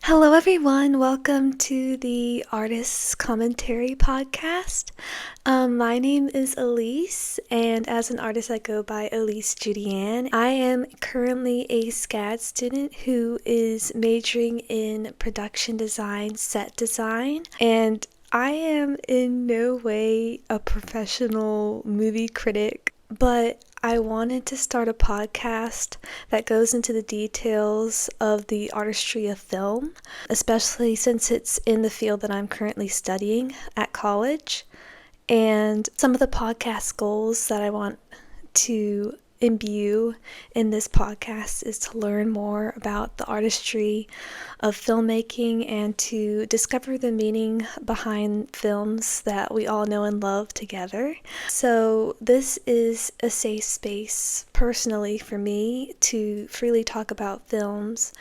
Hello, everyone. Welcome to the Artist's Commentary podcast. My name is Elise, and as an artist, I go by Elise Judianne. I am currently a SCAD student who is majoring in production design, set design, and I am in no way a professional movie critic, but I wanted to start a podcast that goes into the details of the artistry of film, especially since it's in the field that I'm currently studying at college. And some of the podcast goals that I want to imbue in this podcast is to learn more about the artistry of filmmaking and to discover the meaning behind films that we all know and love together. So this is a safe space personally for me to freely talk about films.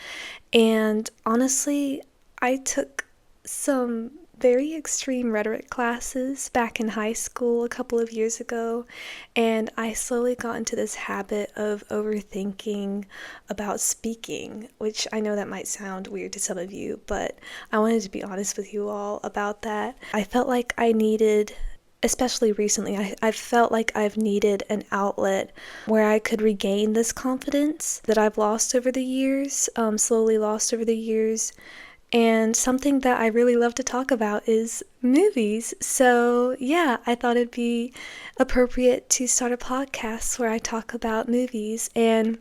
And honestly, I took some very extreme rhetoric classes back in high school a couple of years ago, and I slowly got into this habit of overthinking about speaking, which I know that might sound weird to some of you, but I wanted to be honest with you all about that. I felt like I needed, especially recently, I felt like I've needed an outlet where I could regain this confidence that I've lost over the years, slowly lost over the years. And something that I really love to talk about is movies. So, yeah, I thought it'd be appropriate to start a podcast where I talk about movies. And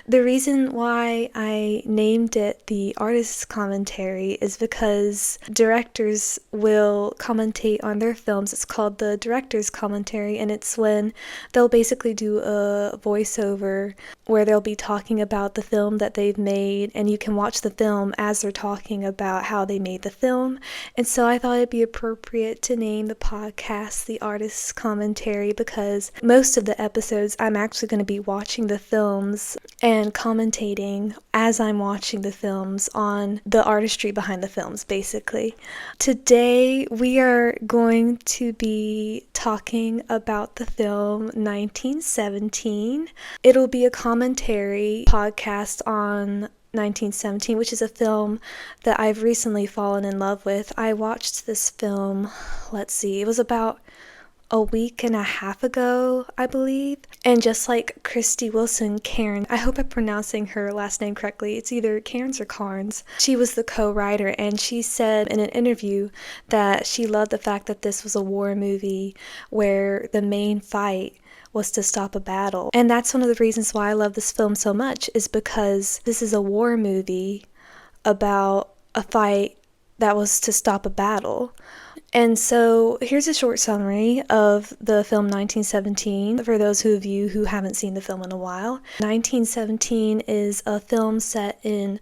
the reason why I named it the Artist's Commentary is because directors will commentate on their films. It's called the Director's Commentary, and it's when they'll basically do a voiceover where they'll be talking about the film that they've made, and you can watch the film as they're talking about how they made the film. And so I thought it'd be appropriate to name the podcast The Artist's Commentary because most of the episodes I'm actually going to be watching the films and commentating as I'm watching the films on the artistry behind the films, basically. Today we are going to be talking about the film 1917. It'll be a commentary podcast on 1917, which is a film that I've recently fallen in love with. I watched this film, it was about a week and a half ago, I believe. And just like Krysty Wilson Cairns, I hope I'm pronouncing her last name correctly. It's either Cairns or Carnes. She was the co-writer, and she said in an interview that she loved the fact that this was a war movie where the main fight was to stop a battle. And that's one of the reasons why I love this film so much, is because this is a war movie about a fight that was to stop a battle. And so here's a short summary of the film 1917 for those of you who haven't seen the film in a while. 1917 is a film set in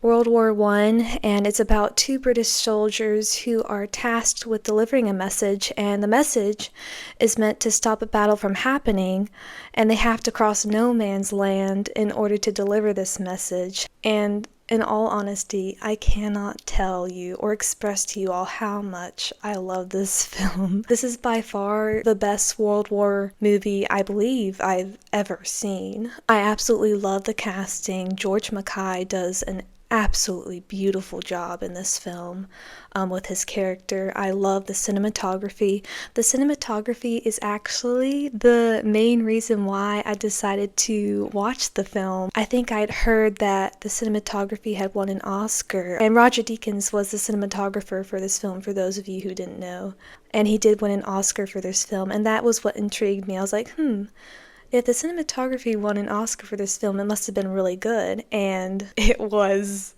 World War I, and it's about two British soldiers who are tasked with delivering a message, and the message is meant to stop a battle from happening, and they have to cross no man's land in order to deliver this message. And in all honesty, I cannot tell you or express to you all how much I love this film. This is by far the best World War movie I believe I've ever seen. I absolutely love the casting. George Mackay does an absolutely beautiful job in this film with his character. I love the cinematography. The cinematography is actually the main reason why I decided to watch the film. I think I'd heard that the cinematography had won an Oscar, and Roger Deakins was the cinematographer for this film, for those of you who didn't know. And he did win an Oscar for this film, and that was what intrigued me. I was like, if the cinematography won an Oscar for this film, it must have been really good. And it was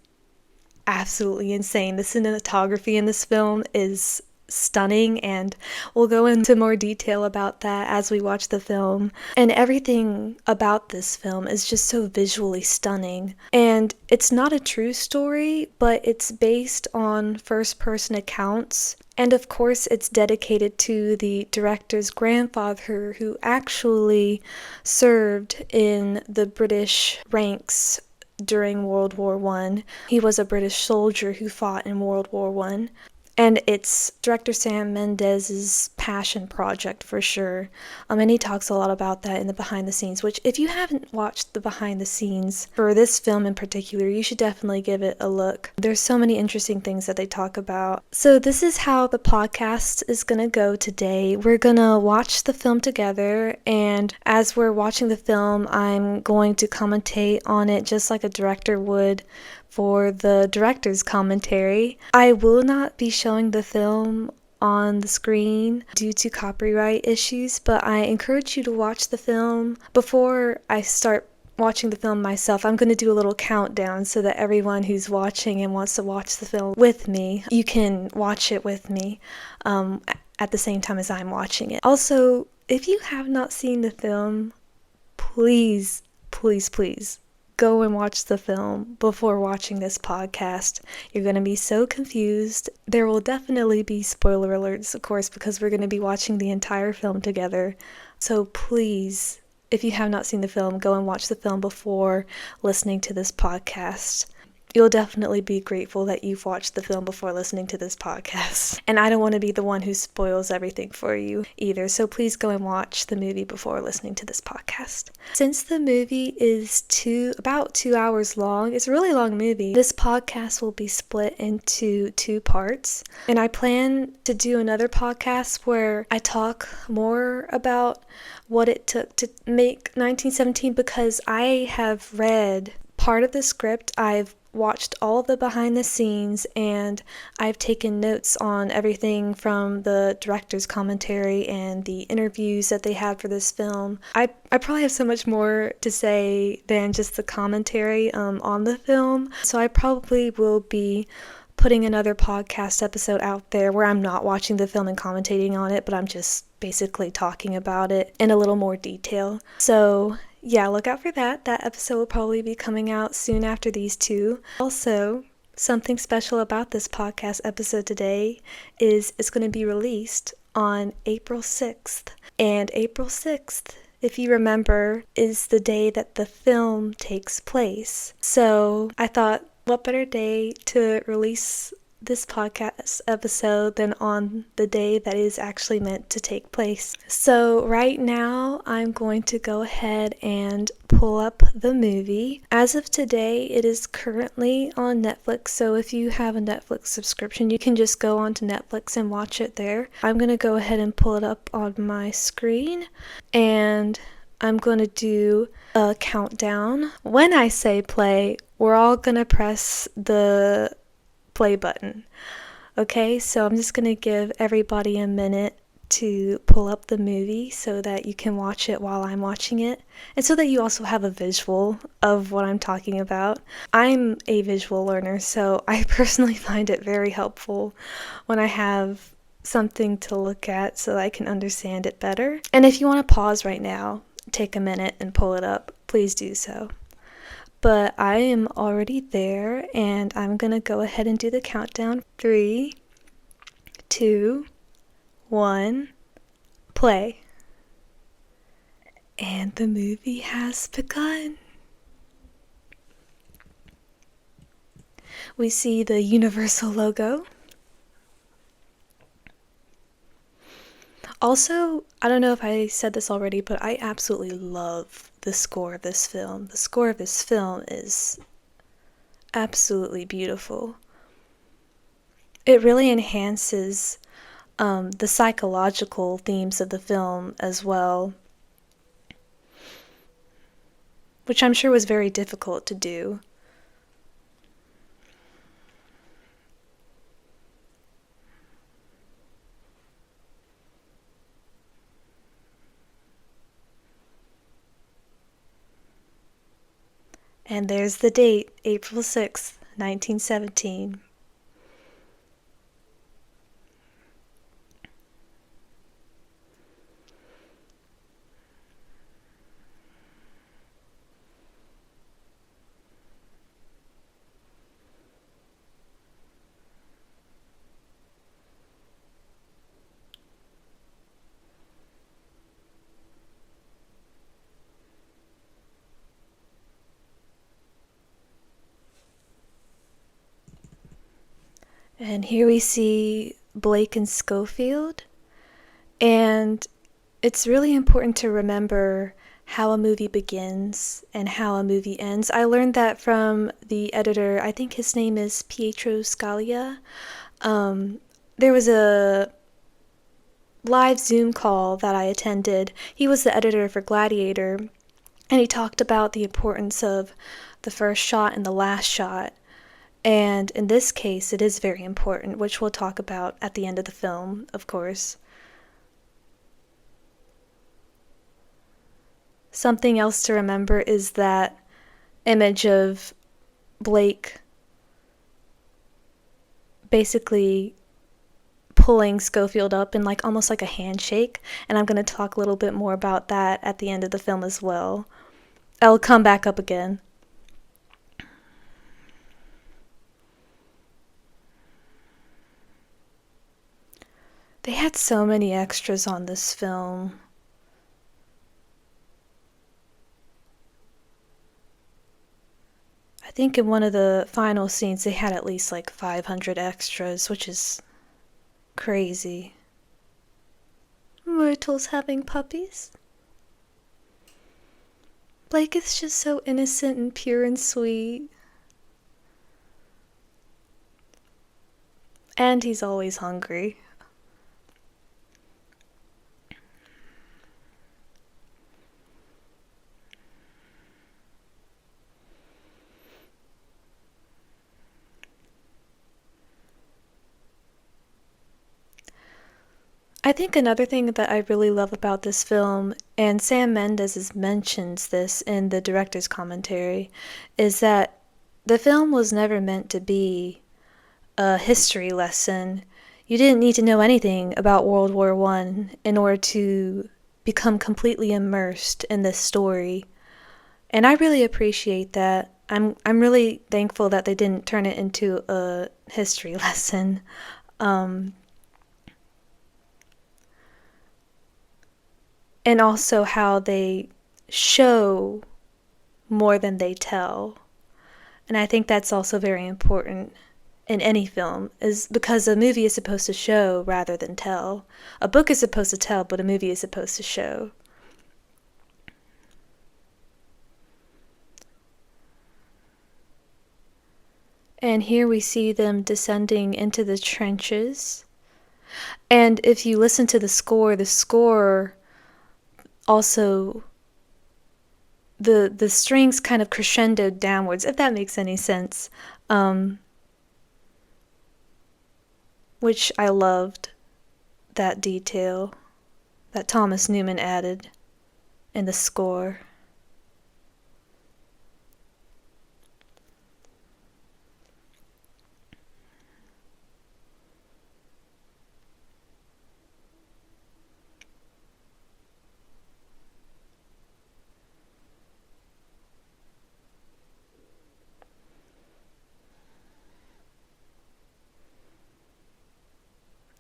absolutely insane. The cinematography in this film is stunning, and we'll go into more detail about that as we watch the film. And everything about this film is just so visually stunning. And it's not a true story, but it's based on first-person accounts. And of course, it's dedicated to the director's grandfather, who actually served in the British ranks during World War I. He was a British soldier who fought in World War I. And it's director Sam Mendes's passion project for sure. And he talks a lot about that in the behind the scenes, which if you haven't watched the behind the scenes for this film in particular, you should definitely give it a look. There's so many interesting things that they talk about. So this is how the podcast is going to go today. We're going to watch the film together, and as we're watching the film, I'm going to commentate on it just like a director would for the director's commentary. I will not be showing the film on the screen due to copyright issues, but I encourage you to watch the film. Before I start watching the film myself, I'm going to do a little countdown so that everyone who's watching and wants to watch the film with me, you can watch it with me at the same time as I'm watching it. Also, if you have not seen the film, please, please, please go and watch the film before watching this podcast. You're going to be so confused. There will definitely be spoiler alerts, of course, because we're going to be watching the entire film together. So please, if you have not seen the film, go and watch the film before listening to this podcast. You'll definitely be grateful that you've watched the film before listening to this podcast. And I don't want to be the one who spoils everything for you either, so please go and watch the movie before listening to this podcast. Since the movie is about 2 hours long, it's a really long movie, this podcast will be split into 2 parts. And I plan to do another podcast where I talk more about what it took to make 1917, because I have read part of the script, I've watched all of the behind the scenes, and I've taken notes on everything from the director's commentary and the interviews that they had for this film. I probably have so much more to say than just the commentary on the film, so I probably will be putting another podcast episode out there where I'm not watching the film and commentating on it, but I'm just basically talking about it in a little more detail. So yeah, look out for that. That episode will probably be coming out soon after these 2. Also, something special about this podcast episode today is it's going to be released on April 6th. And April 6th, if you remember, is the day that the film takes place. So I thought, what better day to release this podcast episode than on the day that is actually meant to take place. So right now I'm going to go ahead and pull up the movie. As of today, it is currently on Netflix, so if you have a Netflix subscription, you can just go onto Netflix and watch it there. I'm going to go ahead and pull it up on my screen, and I'm going to do a countdown. When I say play, we're all going to press the play button. Okay, so I'm just going to give everybody a minute to pull up the movie so that you can watch it while I'm watching it, and so that you also have a visual of what I'm talking about. I'm a visual learner, so I personally find it very helpful when I have something to look at so that I can understand it better. And if you want to pause right now, take a minute and pull it up, please do so. But I am already there, and I'm gonna go ahead and do the countdown. 3, 2, 1, play. And the movie has begun. We see the Universal logo. Also, I don't know if I said this already, but I absolutely love the score of this film. The score of this film is absolutely beautiful. It really enhances the psychological themes of the film as well, which I'm sure was very difficult to do. And there's the date, April 6th, 1917. And here we see Blake and Schofield. And it's really important to remember how a movie begins and how a movie ends. I learned that from the editor. I think his name is Pietro Scalia. There was a live Zoom call that I attended. He was the editor for Gladiator, and he talked about the importance of the first shot and the last shot. And in this case, it is very important, which we'll talk about at the end of the film, of course. Something else to remember is that image of Blake basically pulling Schofield up in almost like a handshake, and I'm going to talk a little bit more about that at the end of the film as well. I'll come back up again. They had so many extras on this film. I think in one of the final scenes they had at least 500 extras, which is crazy. Myrtle's having puppies. Blake is just so innocent and pure and sweet. And he's always hungry. I think another thing that I really love about this film, and Sam Mendes mentions this in the director's commentary, is that the film was never meant to be a history lesson. You didn't need to know anything about World War I in order to become completely immersed in this story. And I really appreciate that. I'm really thankful that they didn't turn it into a history lesson. And also how they show more than they tell. And I think that's also very important in any film, is because a movie is supposed to show rather than tell. A book is supposed to tell, but a movie is supposed to show. And here we see them descending into the trenches. And if you listen to the score also, the strings kind of crescendoed downwards, if that makes any sense, which I loved, that detail that Thomas Newman added in the score.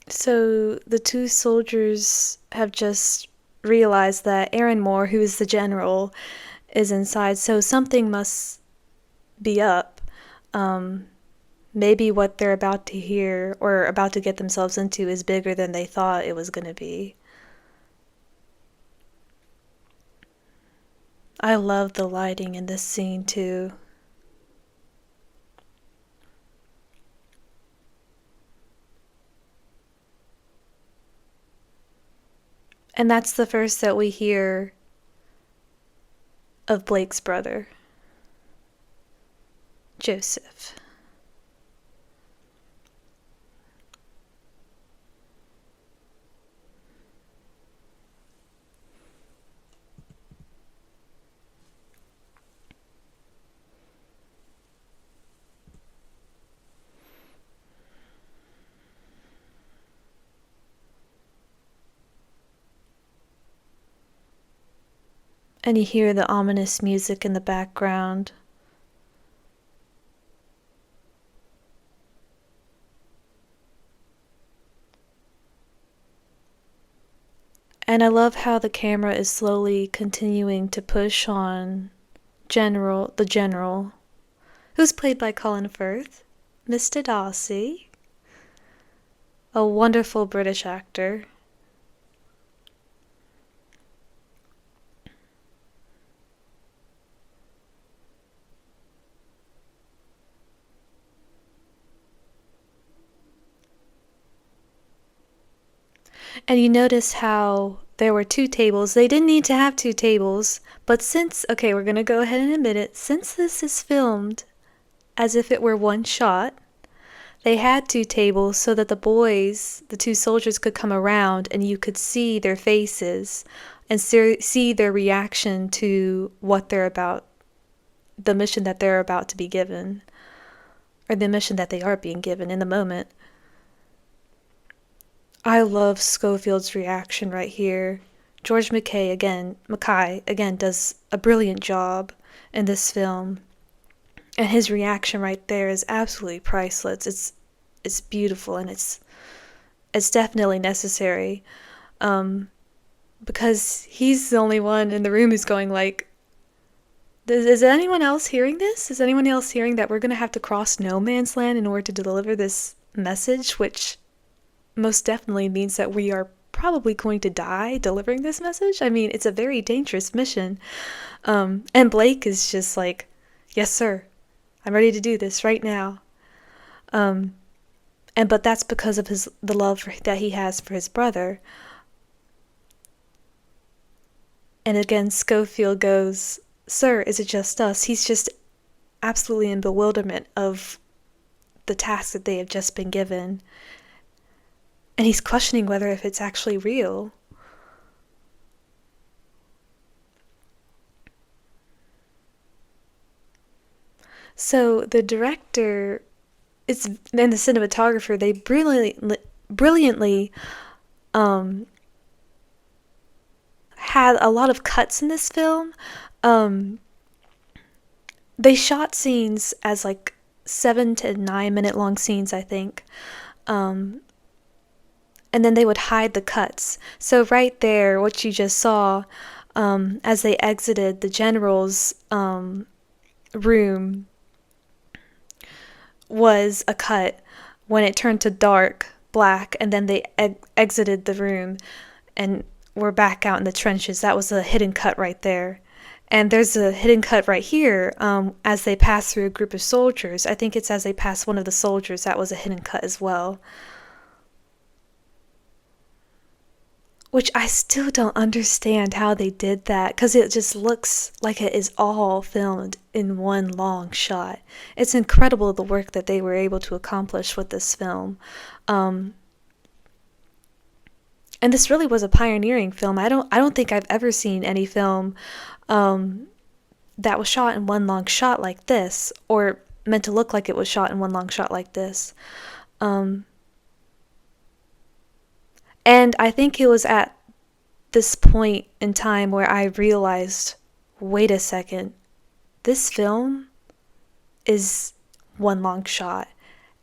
So the two soldiers have just realized that Aaron Moore, who is the general, is inside, so something must be up. Maybe what they're about to hear or about to get themselves into is bigger than they thought it was going to be. I love the lighting in this scene too. And that's the first that we hear of Blake's brother, Joseph. And you hear the ominous music in the background. And I love how the camera is slowly continuing to push on the general, who's played by Colin Firth, Mr. Darcy. a wonderful British actor. And you notice how there were two tables. They didn't need to have two tables, but since, okay, we're going to go ahead and admit it, since this is filmed as if it were one shot, they had two tables so that the boys, the two soldiers, could come around and you could see their faces and see their reaction to what they're about, the mission that they're about to be given, or the mission that they are being given in the moment. I love Schofield's reaction right here. George Mackay again does a brilliant job in this film. And his reaction right there is absolutely priceless. It's beautiful, and it's definitely necessary. Because he's the only one in the room who's going like, is anyone else hearing this? Is anyone else hearing that we're going to have to cross no man's land in order to deliver this message, which most definitely means that we are probably going to die delivering this message? I mean, it's a very dangerous mission. And Blake is just like, yes, sir. I'm ready to do this right now. But that's because of the love that he has for his brother. And again, Schofield goes, sir, is it just us? He's just absolutely in bewilderment of the task that they have just been given. And he's questioning whether if it's actually real. So the director and the cinematographer, they brilliantly had a lot of cuts in this film. They shot scenes as like 7 to 9 minute long scenes, I think. And then they would hide the cuts. So right there, what you just saw, as they exited the general's room, was a cut when it turned to dark black, and then they exited the room and were back out in the trenches. That was a hidden cut right there. And there's a hidden cut right here as they pass through a group of soldiers. I think it's as they pass one of the soldiers. That was a hidden cut as well. Which I still don't understand how they did that, because it just looks like it is all filmed in one long shot. It's incredible the work that they were able to accomplish with this film. And this really was a pioneering film. I don't think I've ever seen any film that was shot in one long shot like this, or meant to look like it was shot in one long shot like this. And I think it was at this point in time where I realized, wait a second, this film is one long shot.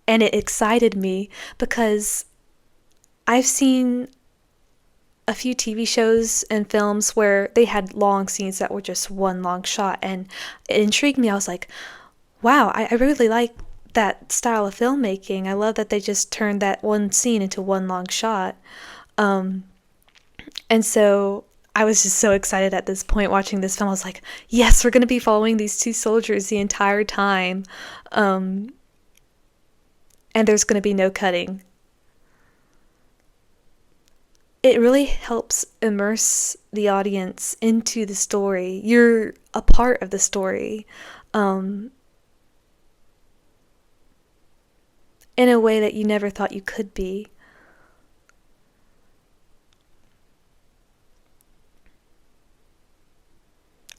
And it excited me because I've seen a few TV shows and films where they had long scenes that were just one long shot, and it intrigued me. I was like, wow, I really like that style of filmmaking. I love that they just turned that one scene into one long shot. And so I was just so excited at this point watching this film. I was like, yes, we're going to be following these two soldiers the entire time. And there's going to be no cutting. It really helps immerse the audience into the story. You're a part of the story. In a way that you never thought you could be.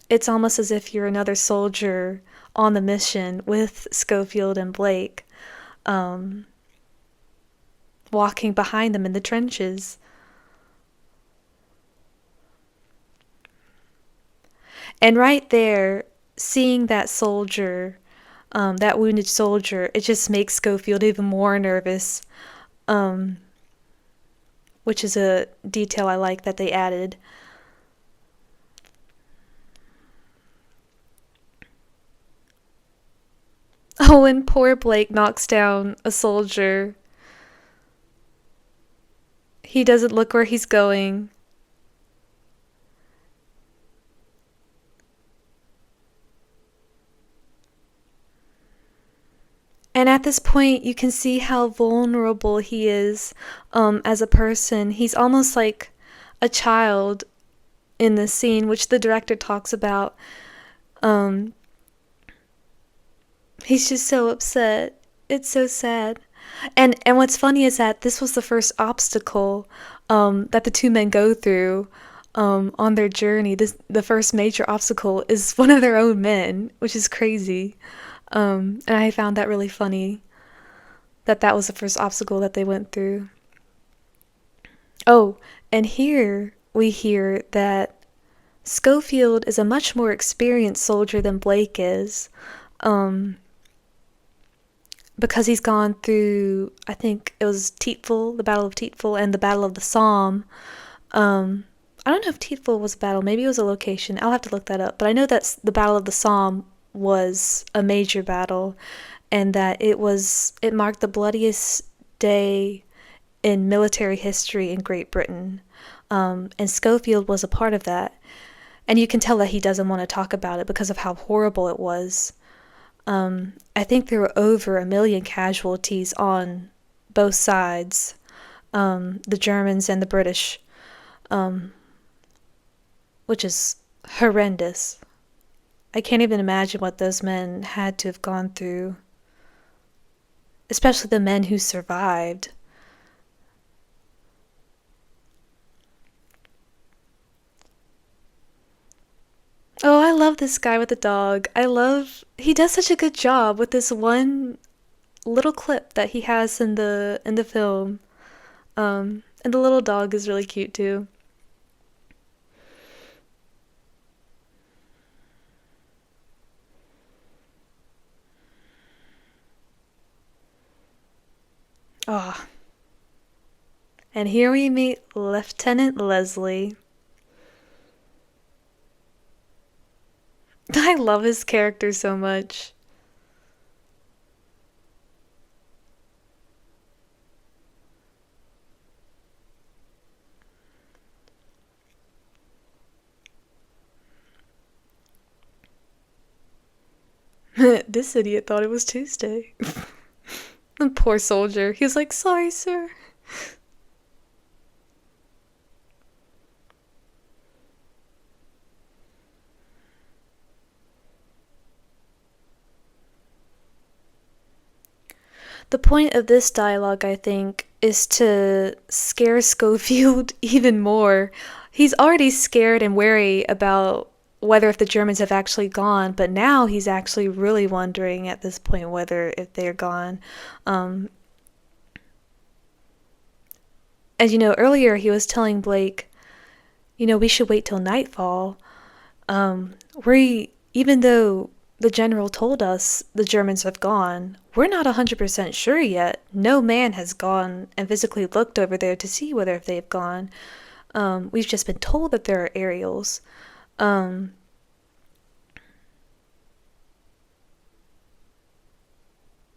It's almost as if you're another soldier on the mission with Schofield and Blake, walking behind them in the trenches. And right there, seeing that soldier, that wounded soldier, it just makes Schofield even more nervous, which is a detail I like that they added. Oh, and poor Blake knocks down a soldier. He doesn't look where he's going. And at this point, you can see how vulnerable he is as a person. He's almost like a child in this scene, which the director talks about. Um, he's just so upset. It's so sad. And what's funny is that this was the first obstacle that the two men go through on their journey. The first major obstacle is one of their own men, which is crazy. And I found that really funny that was the first obstacle that they went through. Oh, and here we hear that Schofield is a much more experienced soldier than Blake is. Um, because he's gone through, I think it was Tietful, the Battle of Tietful, and the Battle of the Somme. Um, I don't know if Tietful was a battle. Maybe it was a location. I'll have to look that up. But I know that the Battle of the Somme was a major battle, and that it marked the bloodiest day in military history in Great Britain. And Schofield was a part of that. And you can tell that he doesn't want to talk about it because of how horrible it was. I think there were over 1 million casualties on both sides, the Germans and the British, which is horrendous. I can't even imagine what those men had to have gone through, especially the men who survived. Oh, I love this guy with the dog. He does such a good job with this one little clip that he has in the film. And the little dog is really cute too. Ah, and here we meet Lieutenant Leslie. I love his character so much. This idiot thought it was Tuesday. The poor soldier. He was like, sorry, sir. The point of this dialogue, I think, is to scare Schofield even more. He's already scared and wary about whether if the Germans have actually gone, but now he's actually really wondering at this point whether if they're gone. Um, and earlier he was telling Blake, we should wait till nightfall. Even though the general told us the Germans have gone, we're not 100% sure yet. No man has gone and physically looked over there to see whether if they've gone. We've just been told that there are aerials. Um,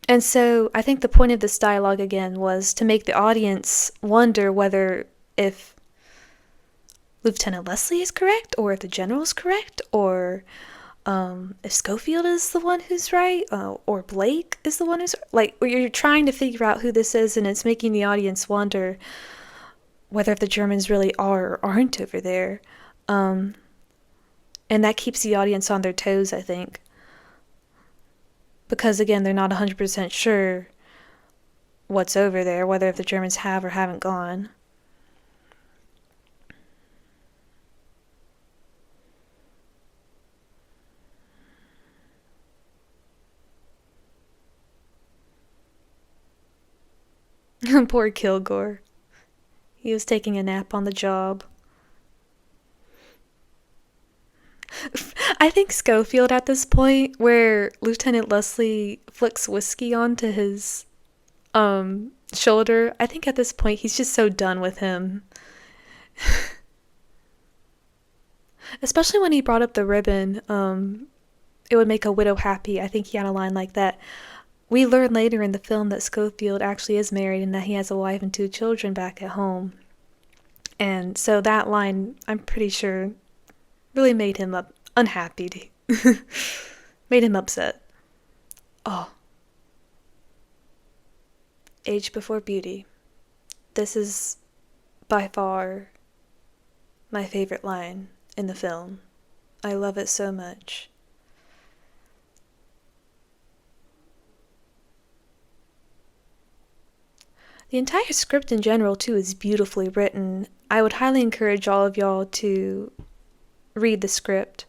and so I think the point of this dialogue again was to make the audience wonder whether if Lieutenant Leslie is correct, or if the general is correct, or if Schofield is the one who's right, or Blake is the one who's like. You're trying to figure out who this is, and it's making the audience wonder whether if the Germans really are or aren't over there, um, and that keeps the audience on their toes, I think, because again, they're not 100% sure what's over there, whether if the Germans have or haven't gone. Poor Kilgore. He was taking a nap on the job. I think Schofield at this point, where Lieutenant Leslie flicks whiskey onto his shoulder, I think at this point he's just so done with him. Especially when he brought up the ribbon, it would make a widow happy. I think he had a line like that. We learn later in the film that Schofield actually is married and that he has a wife and 2 children back at home. And so that line, I'm pretty sure, really made him unhappy. Made him upset. Oh, age before beauty. This is by far my favorite line in the film. I love it so much. The entire script in general, too, is beautifully written. I would highly encourage all of y'all to read the script.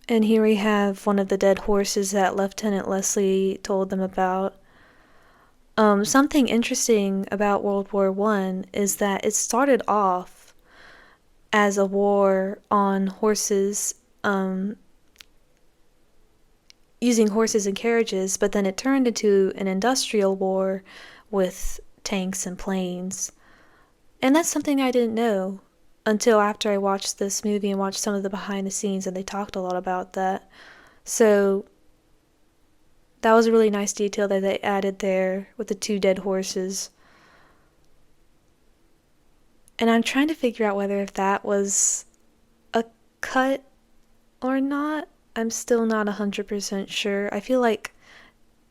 And here we have one of the dead horses that Lieutenant Leslie told them about. Something interesting about World War I is that it started off as a war on horses, using horses and carriages, but then it turned into an industrial war with tanks and planes. And that's something I didn't know until after I watched this movie and watched some of the behind the scenes, and they talked a lot about that. So that was a really nice detail that they added there with the 2 dead horses. And I'm trying to figure out whether if that was a cut or not. I'm still not 100% sure. I feel like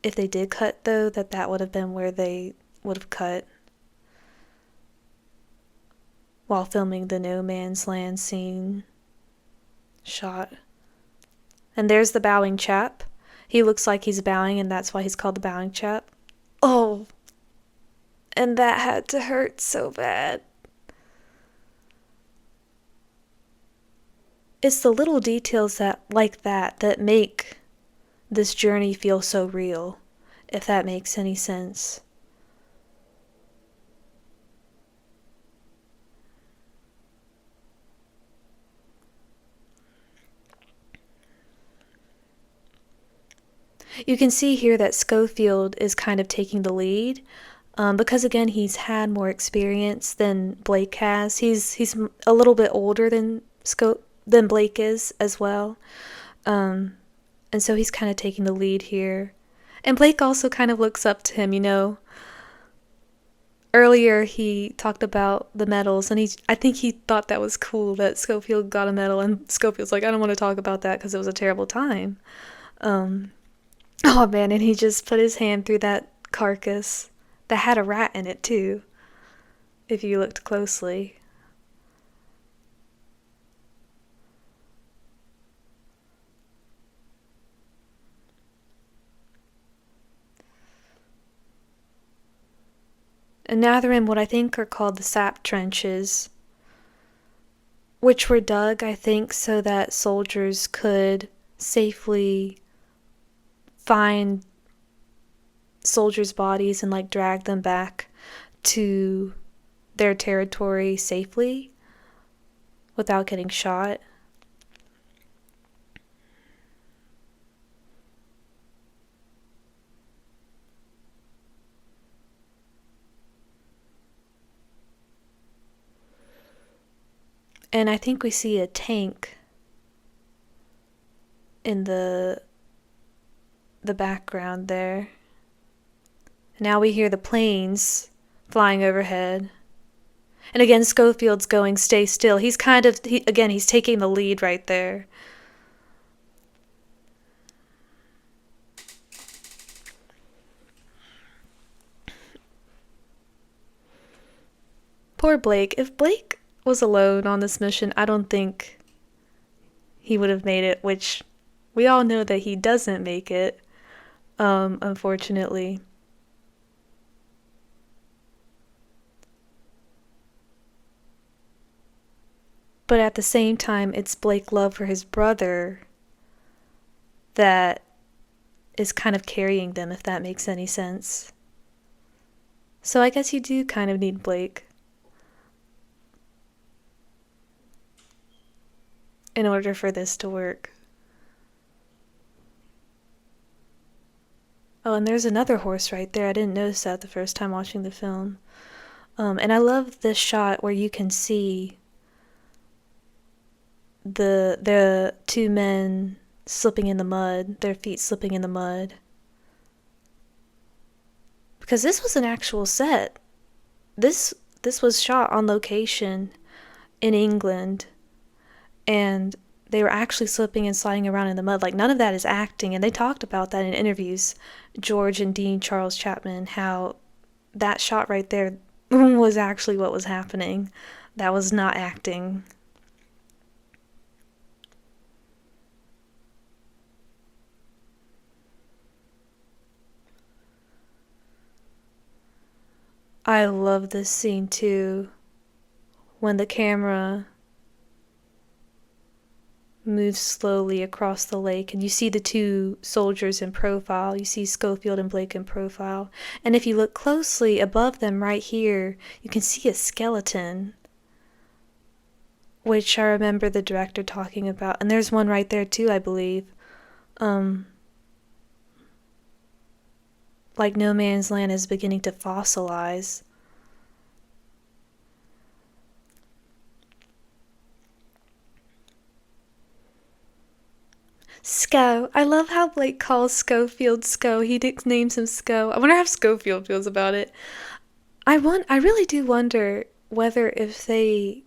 if they did cut, though, that would have been where they would have cut while filming the no man's land scene shot. And there's the bowing chap. He looks like he's bowing, and that's why he's called the bowing chap. Oh, and that had to hurt so bad. It's the little details that make this journey feel so real, if that makes any sense. You can see here that Schofield is kind of taking the lead, because again he's had more experience than Blake has. He's a little bit older than Blake is as well, and so he's kind of taking the lead here. And Blake also kind of looks up to him, you know. Earlier he talked about the medals, and I think he thought that was cool that Schofield got a medal, and Schofield's like, I don't want to talk about that because it was a terrible time. Oh man, and he just put his hand through that carcass that had a rat in it too, if you looked closely. And now they're in what I think are called the sap trenches, which were dug, I think, so that soldiers could safely find soldiers' bodies and like drag them back to their territory safely without getting shot. And I think we see a tank in the background there. Now we hear the planes flying overhead. And again, Schofield's going, stay still. He's he's taking the lead right there. Poor Blake. If Blake was alone on this mission, I don't think he would have made it, which we all know that he doesn't make it, unfortunately. But at the same time, it's Blake's love for his brother that is kind of carrying them, if that makes any sense. So I guess you do kind of need Blake in order for this to work. Oh, and there's another horse right there. I didn't notice that the first time watching the film. And I love this shot where you can see the two men slipping in the mud, their feet slipping in the mud. Because this was an actual set. This was shot on location in England, and they were actually slipping and sliding around in the mud. Like, none of that is acting, and they talked about that in interviews, George and Dean Charles Chapman, how that shot right there was actually what was happening. That was not acting. I love this scene too, when the camera moves slowly across the lake and you see the two soldiers in profile. You see Schofield and Blake in profile. And if you look closely above them right here, you can see a skeleton, which I remember the director talking about. And there's one right there too, I believe. Like No Man's Land is beginning to fossilize. Sco. I love how Blake calls Schofield Sco. He names him Sco. I wonder how Schofield feels about it. I really do wonder whether if they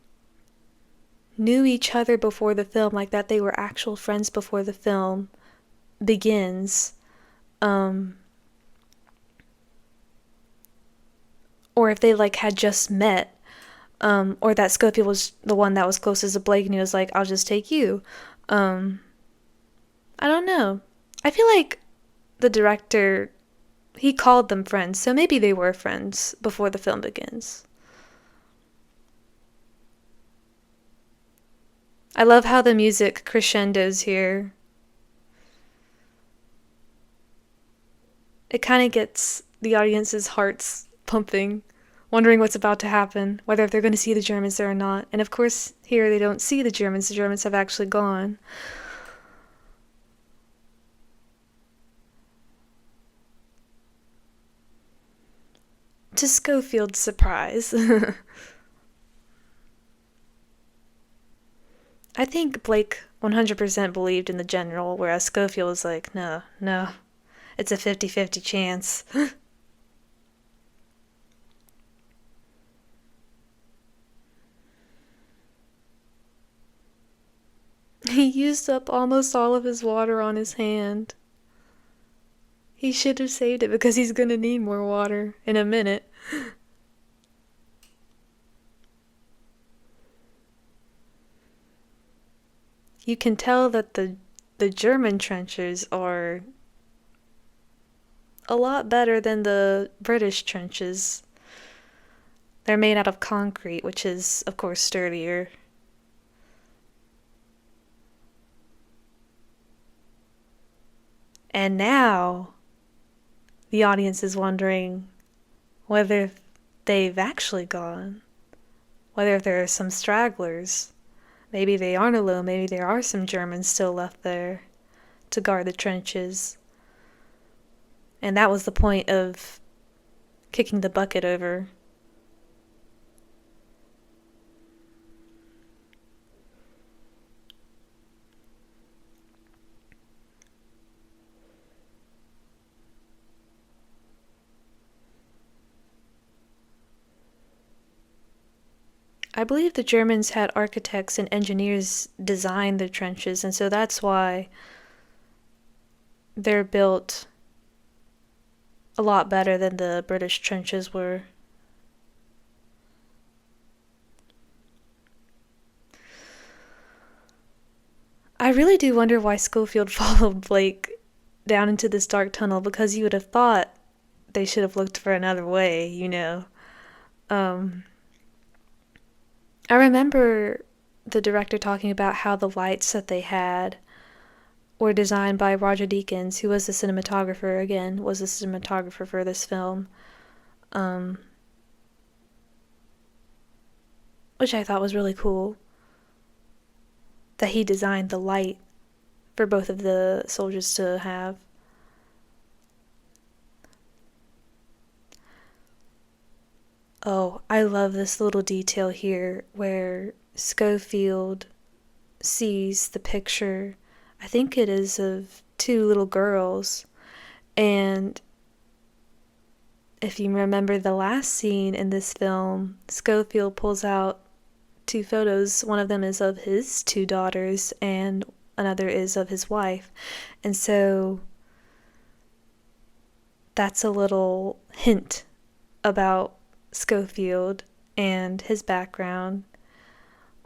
knew each other before the film, like that they were actual friends before the film begins. Or if they like had just met. Or that Schofield was the one that was closest to Blake and he was like, I'll just take you. I don't know. I feel like the director, he called them friends, so maybe they were friends before the film begins. I love how the music crescendos here. It kind of gets the audience's hearts pumping, wondering what's about to happen, whether they're going to see the Germans there or not. And of course, here they don't see the Germans. The Germans have actually gone. To Schofield's surprise. I think Blake 100% believed in the general, whereas Schofield was like, no, no, it's a 50-50 chance. He used up almost all of his water on his hand. He should have saved it because he's gonna need more water in a minute. You can tell that the German trenches are a lot better than the British trenches. They're made out of concrete, which is, of course, sturdier. And now the audience is wondering whether they've actually gone, whether there are some stragglers. Maybe they aren't alone, maybe there are some Germans still left there to guard the trenches. And that was the point of kicking the bucket over. I believe the Germans had architects and engineers design the trenches, and so that's why they're built a lot better than the British trenches were. I really do wonder why Schofield followed Blake down into this dark tunnel, because you would have thought they should have looked for another way, you know. I remember the director talking about how the lights that they had were designed by Roger Deakins, who was the cinematographer, again, was the cinematographer for this film. Which I thought was really cool. That he designed the light for both of the soldiers to have. Oh, I love this little detail here where Schofield sees the picture, I think it is of two little girls, and if you remember the last scene in this film, Schofield pulls out two photos. One of them is of his two daughters, and another is of his wife. And so that's a little hint about Schofield and his background,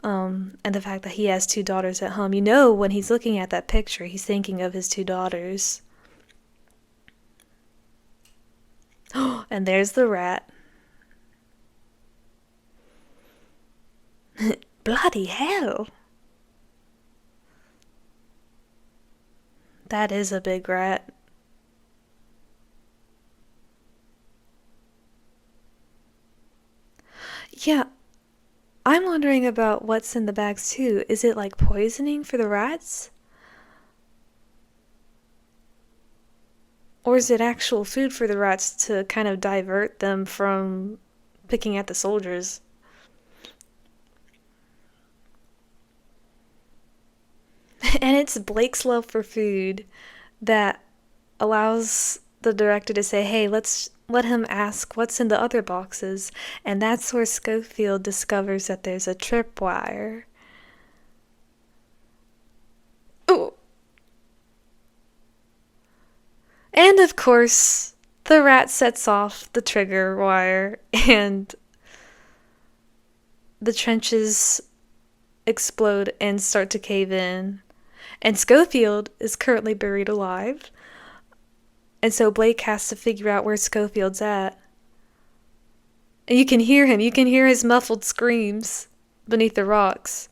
and the fact that he has two daughters at home. You know, when he's looking at that picture, he's thinking of his two daughters. And there's the rat. Bloody hell. That is a big rat. Yeah, I'm wondering about what's in the bags too. Is it like poisoning for the rats? Or is it actual food for the rats to kind of divert them from picking at the soldiers? And it's Blake's love for food that allows the director to say, hey, let's let him ask what's in the other boxes. And that's where Schofield discovers that there's a tripwire. Ooh. And of course, the rat sets off the trigger wire, and the trenches explode and start to cave in. And Schofield is currently buried alive. And so Blake has to figure out where Schofield's at. And you can hear him. You can hear his muffled screams beneath the rocks.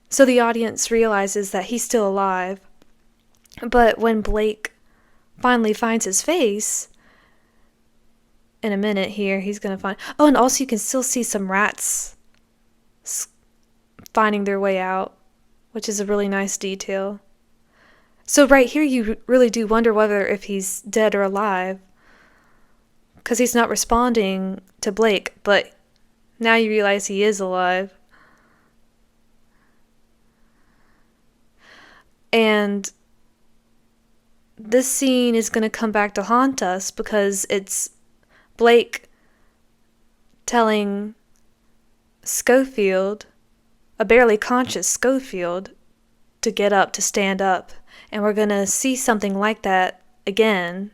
So the audience realizes that he's still alive. But when Blake finally finds his face, in a minute here, he's going to find... Oh, and also you can still see some rats finding their way out, which is a really nice detail. So right here, you really do wonder whether if he's dead or alive, because he's not responding to Blake, but now you realize he is alive. And this scene is going to come back to haunt us because it's Blake telling Schofield, a barely conscious Schofield, to get up, to stand up. And we're going to see something like that again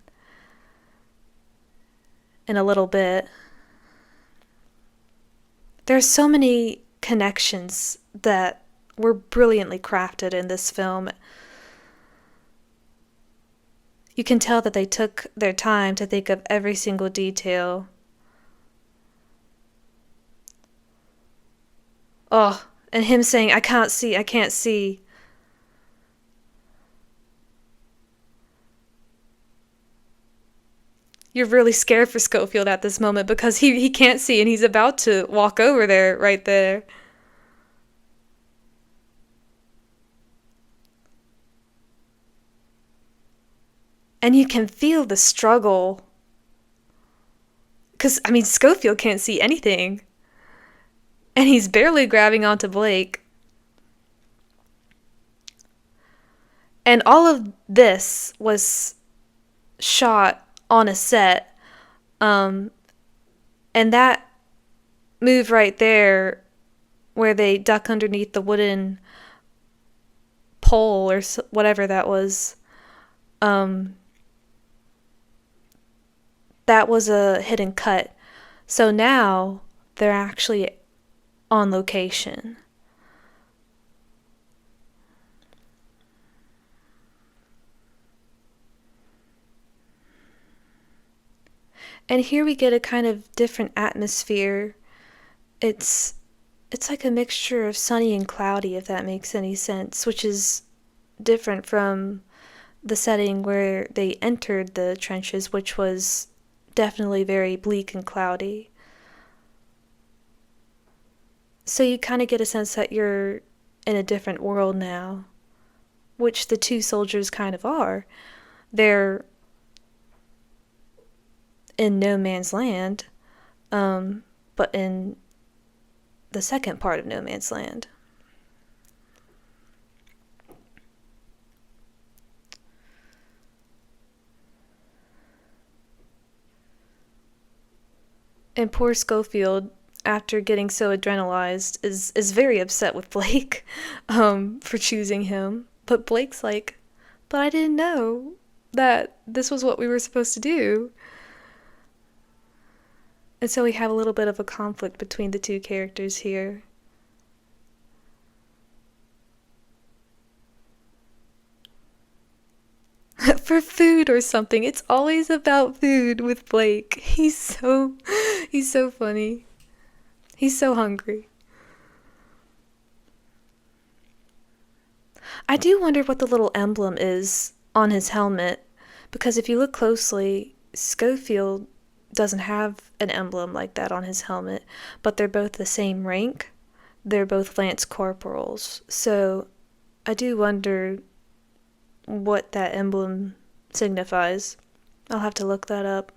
in a little bit. There's so many connections that were brilliantly crafted in this film. You can tell that they took their time to think of every single detail. Oh, and him saying, I can't see, I can't see. You're really scared for Schofield at this moment because he can't see and he's about to walk over there, right there. And you can feel the struggle. Because, I mean, Schofield can't see anything. And he's barely grabbing onto Blake. And all of this was shot on a set. And that move right there, where they duck underneath the wooden pole or whatever that was, that was a hidden cut. So now they're actually on location. And here we get a kind of different atmosphere. It's like a mixture of sunny and cloudy, if that makes any sense, which is different from the setting where they entered the trenches, which was definitely very bleak and cloudy. So you kind of get a sense that you're in a different world now, which the two soldiers kind of are. They're in no man's land, but in the second part of no man's land. And poor Schofield, after getting so adrenalized, is very upset with Blake for choosing him. But Blake's like, but I didn't know that this was what we were supposed to do. And so we have a little bit of a conflict between the two characters here. For food or something. It's always about food with Blake. He's so funny. He's so hungry. I do wonder what the little emblem is on his helmet, because if you look closely, Schofield doesn't have an emblem like that on his helmet, but they're both the same rank. They're both lance corporals. So I do wonder what that emblem signifies. I'll have to look that up.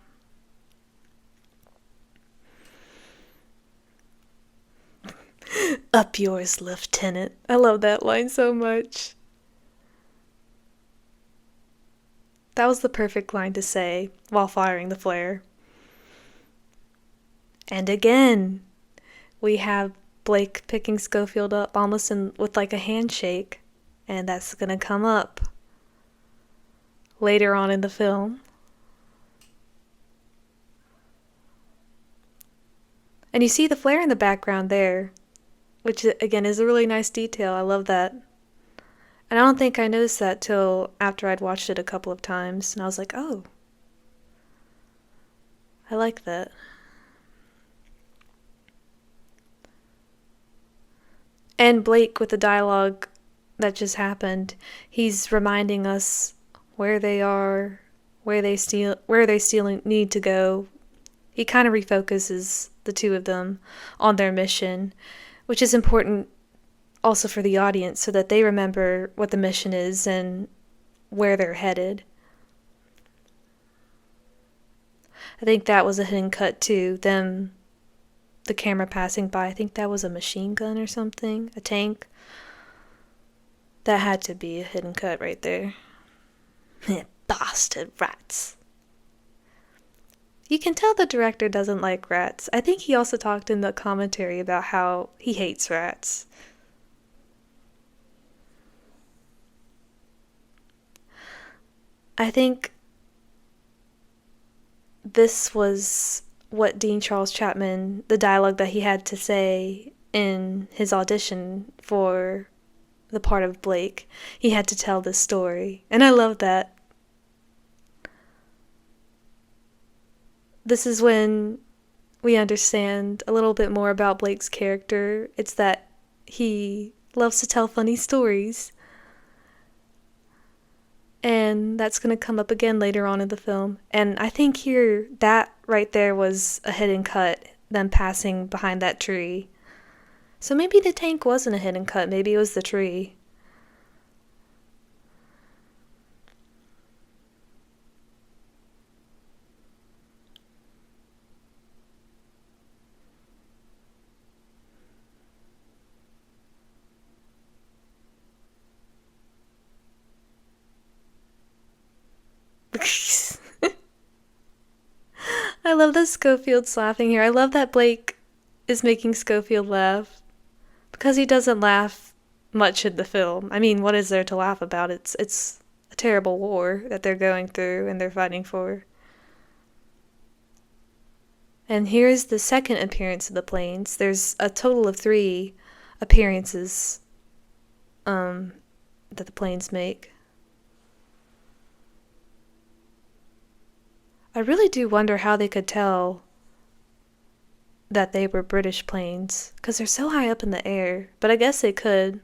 Up yours, Lieutenant. I love that line so much. That was the perfect line to say while firing the flare. And again, we have Blake picking Schofield up almost with like a handshake, and that's gonna come up later on in the film. And you see the flare in the background there, which again is a really nice detail. I love that. And I don't think I noticed that till after I'd watched it a couple of times, and I was like, oh, I like that. And Blake, with the dialogue that just happened, he's reminding us where they are, where they still need to go. He kind of refocuses the two of them on their mission, which is important also for the audience so that they remember what the mission is and where they're headed. I think that was a hidden cut too, them, the camera passing by. I think that was a machine gun or something, a tank. That had to be a hidden cut right there. Bastard rats. You can tell the director doesn't like rats. I think he also talked in the commentary about how he hates rats. I think this was what Dean Charles Chapman, the dialogue that he had to say in his audition for the part of Blake. He had to tell this story, and I love that. This is when we understand a little bit more about Blake's character. It's that he loves to tell funny stories. And that's going to come up again later on in the film. And I think here, that right there was a hidden cut, them passing behind that tree. So maybe the tank wasn't a hidden cut, maybe it was the tree. I love that Schofield's laughing here. I love that Blake is making Schofield laugh, because he doesn't laugh much in the film. I mean, what is there to laugh about? It's a terrible war that they're going through and they're fighting for. And here's the second appearance of the planes. There's a total of 3 appearances that the planes make. I really do wonder how they could tell that they were British planes, because they're so high up in the air, but I guess they could.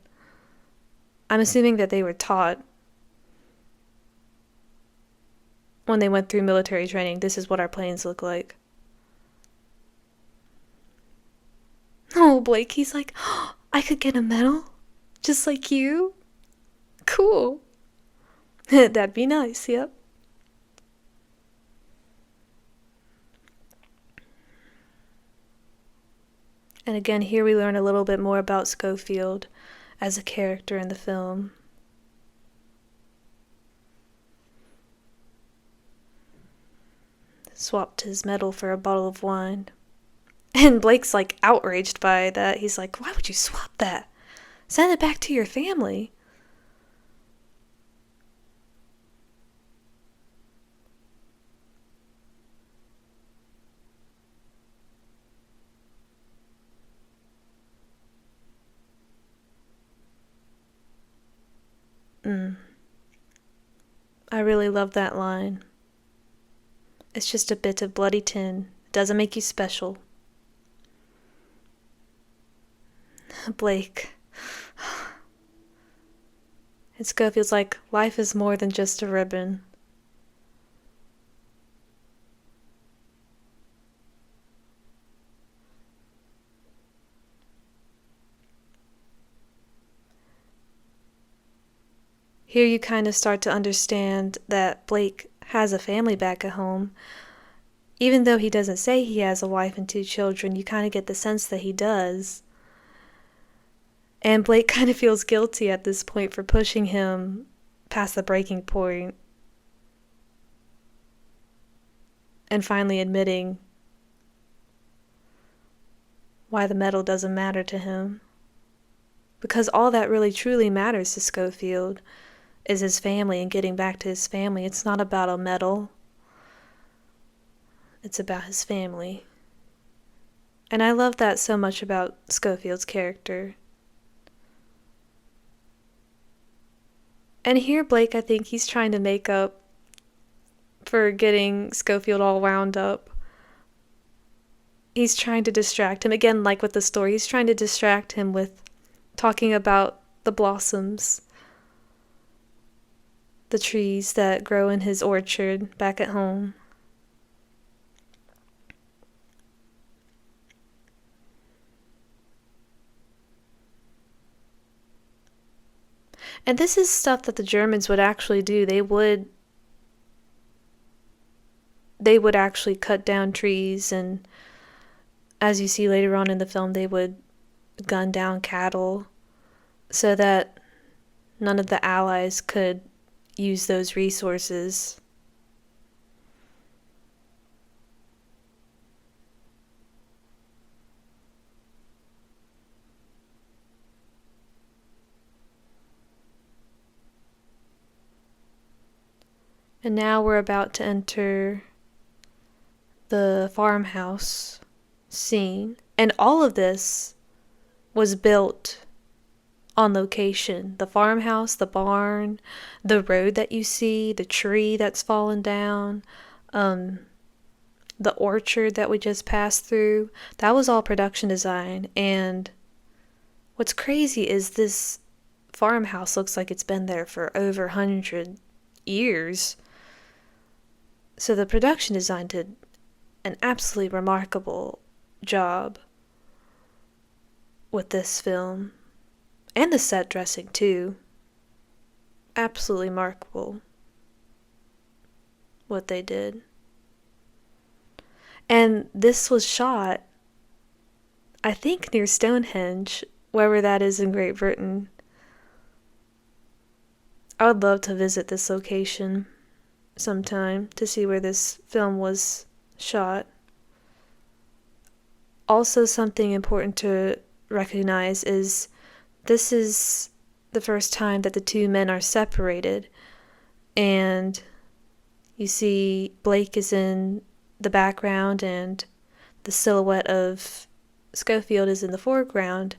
I'm assuming that they were taught when they went through military training, this is what our planes look like. Oh, Blake, he's like, oh, I could get a medal? Just like you? Cool. That'd be nice, yep. And again, here we learn a little bit more about Schofield as a character in the film. Swapped his medal for a bottle of wine. And Blake's like outraged by that. He's like, why would you swap that? Send it back to your family. I really love that line. It's just a bit of bloody tin. It doesn't make you special. Blake. And Schofield's like, life is more than just a ribbon. Here you kind of start to understand that Blake has a family back at home. Even though he doesn't say he has a wife and 2 children, you kind of get the sense that he does. And Blake kind of feels guilty at this point for pushing him past the breaking point. And finally admitting why the medal doesn't matter to him. Because all that really truly matters to Schofield is his family and getting back to his family. It's not about a medal. It's about his family. And I love that so much about Schofield's character. And here Blake, I think he's trying to make up for getting Schofield all wound up. He's trying to distract him. Again, like with the story, he's trying to distract him with talking about the blossoms, the trees that grow in his orchard back at home. And this is stuff that the Germans would actually do. They would actually cut down trees, and as you see later on in the film, they would gun down cattle so that none of the Allies could use those resources. And now we're about to enter the farmhouse scene. And all of this was built on location. The farmhouse, the barn, the road that you see, the tree that's fallen down, the orchard that we just passed through, that was all production design. And what's crazy is this farmhouse looks like it's been there for over 100 years. So the production design did an absolutely remarkable job with this film. And the set dressing, too. Absolutely remarkable what they did. And this was shot, I think, near Stonehenge, wherever that is in Great Britain. I would love to visit this location sometime to see where this film was shot. Also, something important to recognize is this is the first time that the 2 men are separated, and you see Blake is in the background and the silhouette of Schofield is in the foreground,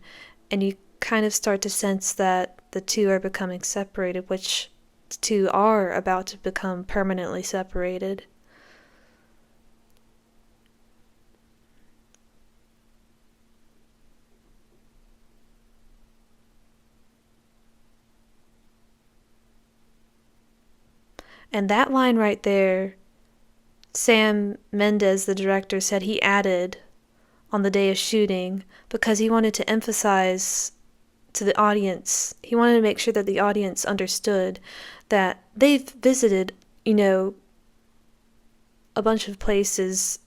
and you kind of start to sense that the 2 are becoming separated, which the 2 are about to become permanently separated. And that line right there, Sam Mendes, the director, said he added on the day of shooting because he wanted to emphasize to the audience, he wanted to make sure that the audience understood that they've visited, a bunch of places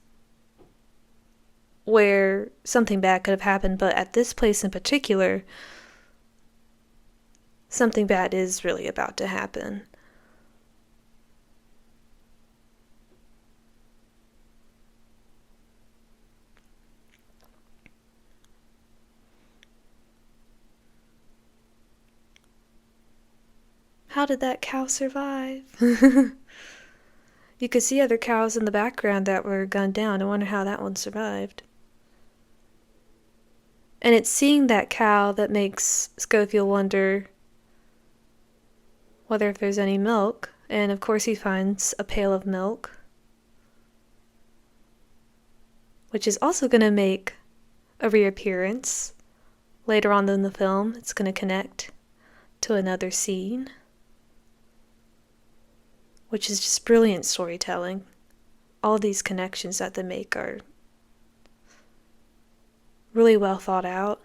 where something bad could have happened, but at this place in particular, something bad is really about to happen. How did that cow survive? You could see other cows in the background that were gunned down. I wonder how that one survived. And it's seeing that cow that makes Schofield wonder whether if there's any milk. And of course he finds a pail of milk, which is also going to make a reappearance later on in the film. It's going to connect to another scene, which is just brilliant storytelling. All these connections that they make are really well thought out.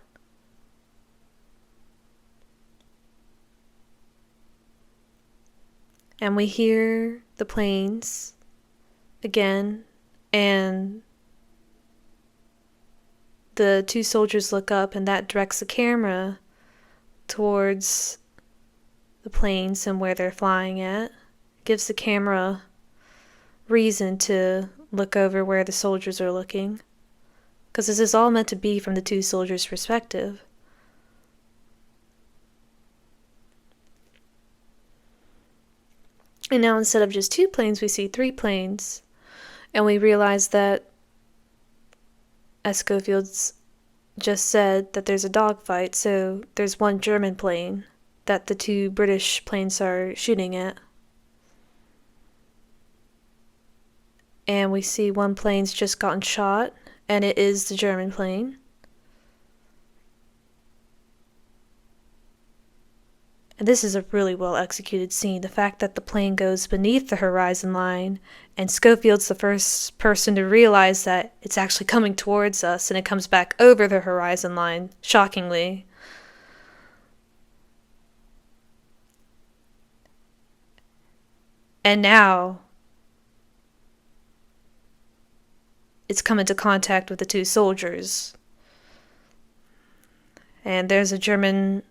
And we hear the planes again, and the two soldiers look up, and that directs the camera towards the planes and where they're flying at. Gives the camera reason to look over where the soldiers are looking, because this is all meant to be from the two soldiers' perspective. And now instead of just 2 planes, we see 3 planes. And we realize that, as Schofield's just said, that there's a dogfight, so there's 1 German plane that the 2 British planes are shooting at. And we see 1 plane's just gotten shot, and it is the German plane. And this is a really well executed scene. The fact that the plane goes beneath the horizon line, and Schofield's the first person to realize that it's actually coming towards us, and it comes back over the horizon line, shockingly. And now it's come into contact with the 2 soldiers. And there's a German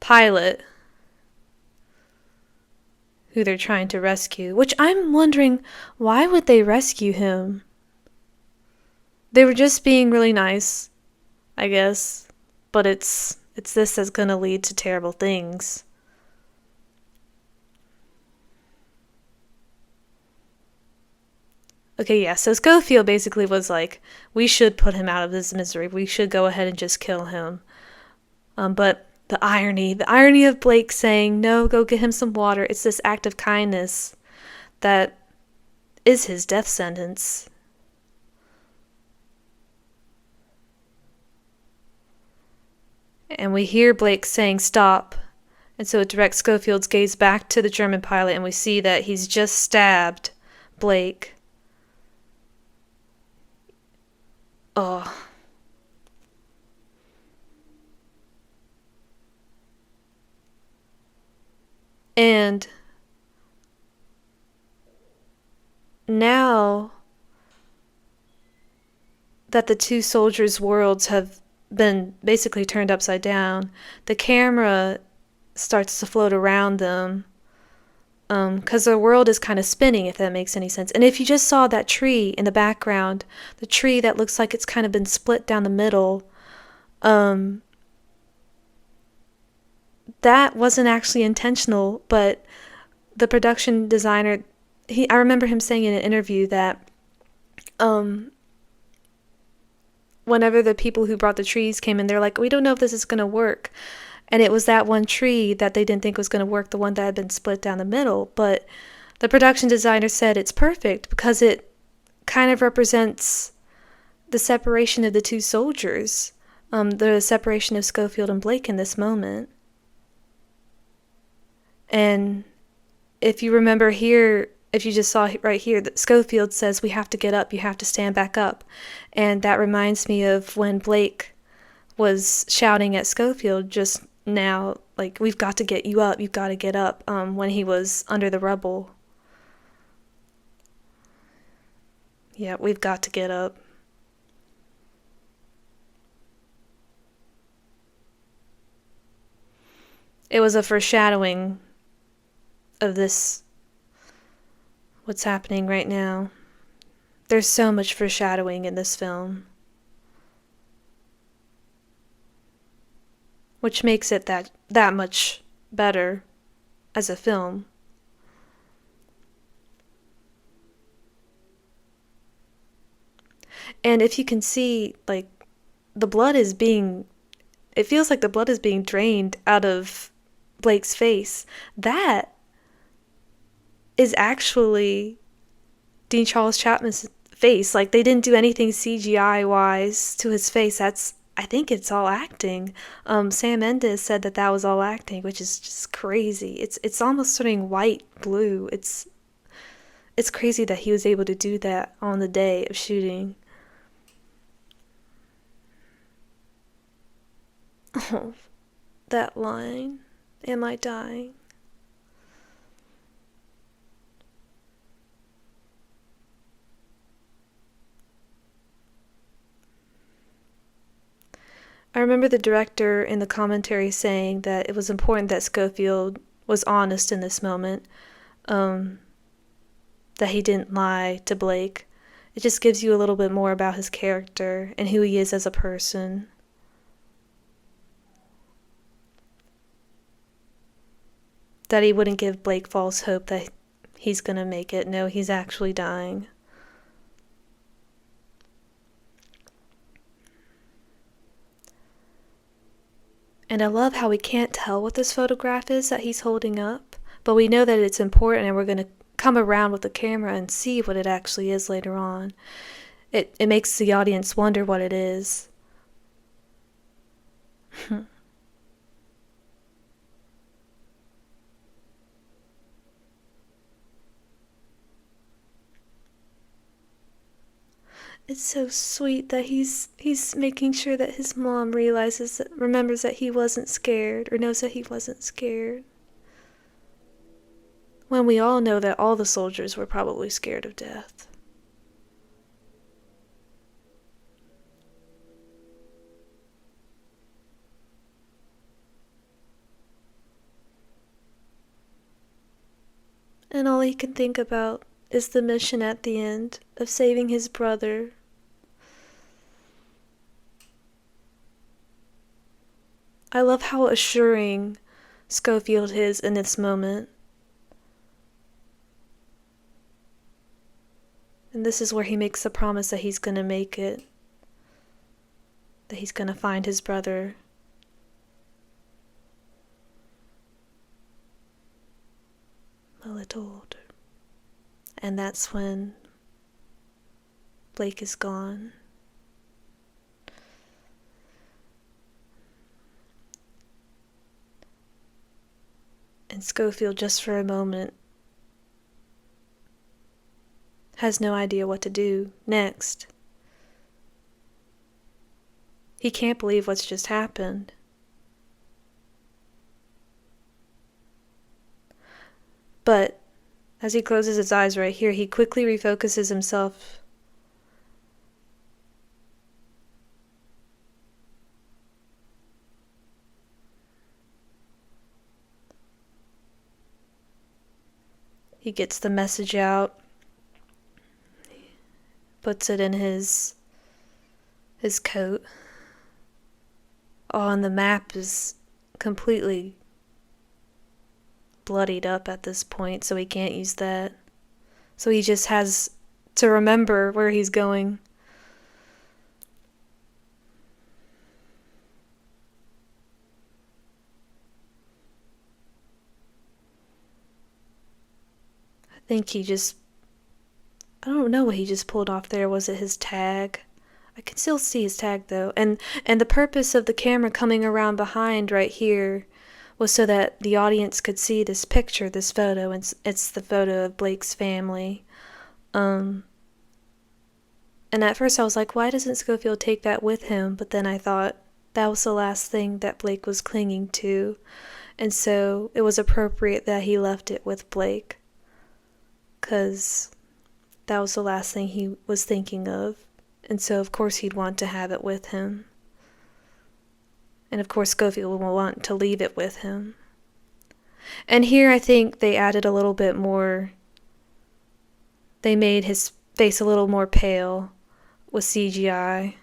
pilot who they're trying to rescue, which I'm wondering, why would they rescue him? They were just being really nice, I guess, but it's this that's going to lead to terrible things. Okay, yeah, so Schofield basically was like, we should put him out of this misery. We should go ahead and just kill him. But the irony of Blake saying, no, go get him some water. It's this act of kindness that is his death sentence. And we hear Blake saying, stop. And so it directs Schofield's gaze back to the German pilot, and we see that he's just stabbed Blake. Oh. And now that the 2 soldiers' worlds have been basically turned upside down, the camera starts to float around them, because their world is kind of spinning, if that makes any sense. And if you just saw that tree in the background, the tree that looks like it's kind of been split down the middle, that wasn't actually intentional, but the production designer, I remember him saying in an interview that whenever the people who brought the trees came in, they're like, we don't know if this is going to work. And it was that one tree that they didn't think was going to work, the one that had been split down the middle. But the production designer said it's perfect because it kind of represents the separation of the 2 soldiers, the separation of Schofield and Blake in this moment. And if you remember here, if you just saw right here, that Schofield says, we have to get up, you have to stand back up. And that reminds me of when Blake was shouting at Schofield just now, like, we've got to get you up, you've got to get up, when he was under the rubble. Yeah, we've got to get up. It was a foreshadowing of this, what's happening right now. There's so much foreshadowing in this film, which makes it that much better as a film. And if you can see, like, the blood is being, it feels like the blood is being drained out of Blake's face. That is actually Dean Charles Chapman's face. Like, they didn't do anything CGI wise to his face. I think it's all acting. Sam Mendes said that was all acting, which is just crazy. It's almost turning white blue. It's crazy that he was able to do that on the day of shooting. Oh, that line. Am I dying? I remember the director in the commentary saying that it was important that Schofield was honest in this moment, that he didn't lie to Blake. It just gives you a little bit more about his character and who he is as a person. That he wouldn't give Blake false hope that he's gonna make it. No, he's actually dying. And I love how we can't tell what this photograph is that he's holding up, but we know that it's important and we're going to come around with the camera and see what it actually is later on. It makes the audience wonder what it is. It's so sweet that he's making sure that his mom remembers that he wasn't scared, or knows that he wasn't scared. When we all know that all the soldiers were probably scared of death. And all he can think about is the mission at the end of saving his brother. I love how assuring Schofield is in this moment. And this is where he makes the promise that he's going to make it. That he's going to find his brother. A little older. And that's when Blake is gone. And Schofield, just for a moment, has no idea what to do next. He can't believe what's just happened. But as he closes his eyes right here, he quickly refocuses himself He gets the message out, puts it in his coat. Oh, and the map is completely bloodied up at this point, so he can't use that. So he just has to remember where he's going. I think I don't know what he just pulled off there. Was it his tag? I can still see his tag though. And the purpose of the camera coming around behind right here was so that the audience could see this picture, this photo. It's the photo of Blake's family. And at first I was like, why doesn't Schofield take that with him? But then I thought that was the last thing that Blake was clinging to. And so it was appropriate that he left it with Blake. Because that was the last thing he was thinking of. And so, of course, he'd want to have it with him. And, of course, Schofield will want to leave it with him. And here I think they added a little bit more. They made his face a little more pale with CGI.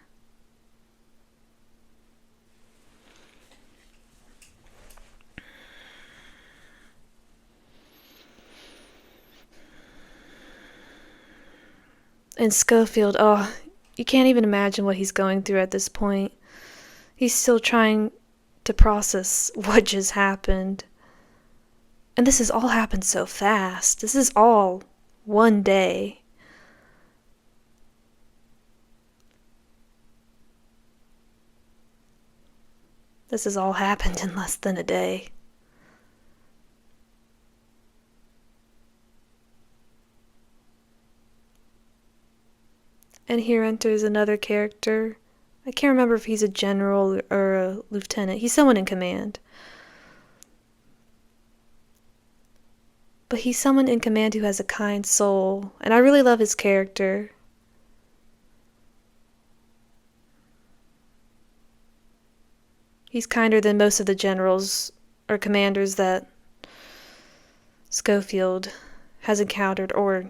And Schofield, oh, you can't even imagine what he's going through at this point. He's still trying to process what just happened. And this has all happened so fast. This is all one day. This has all happened in less than a day. And here enters another character. I can't remember if he's a general or a lieutenant. He's someone in command. But he's someone in command who has a kind soul. And I really love his character. He's kinder than most of the generals or commanders that Schofield has encountered or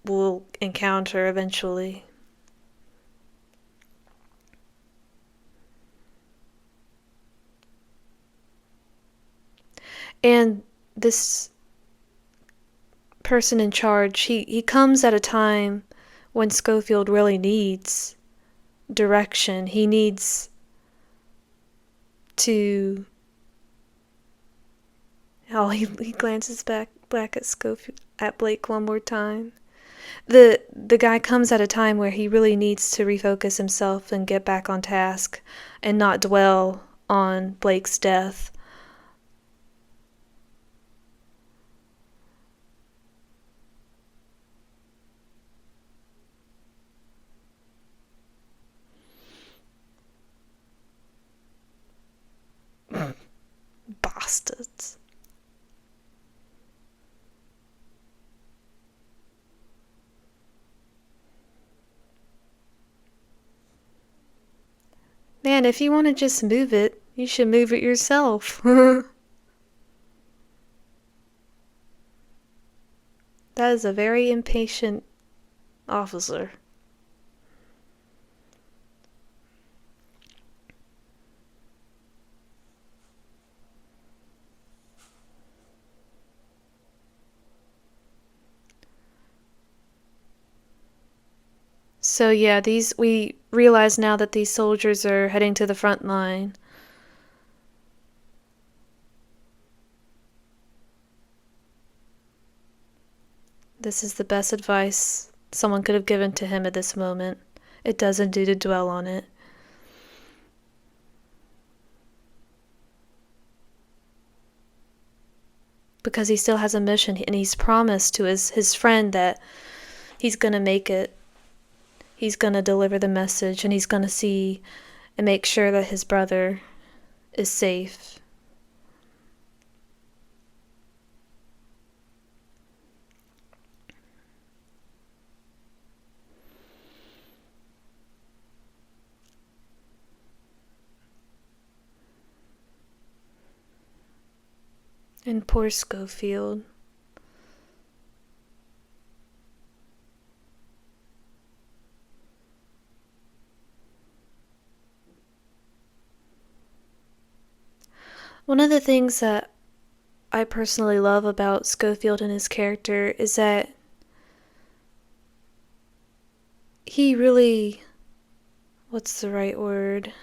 will encounter eventually. And this person in charge, he comes at a time when Schofield really needs direction. He needs to... Oh, he glances back at Schofield, at Blake one more time. The guy comes at a time where he really needs to refocus himself and get back on task and not dwell on Blake's death. Bastards. Man, if you want to just move it, you should move it yourself. That is a very impatient officer. So yeah, we realize now that these soldiers are heading to the front line. This is the best advice someone could have given to him at this moment. It doesn't do to dwell on it. Because he still has a mission, and he's promised to his friend that he's going to make it. He's going to deliver the message, and he's going to see and make sure that his brother is safe. And poor Schofield. One of the things that I personally love about Schofield and his character is that he really... what's the right word?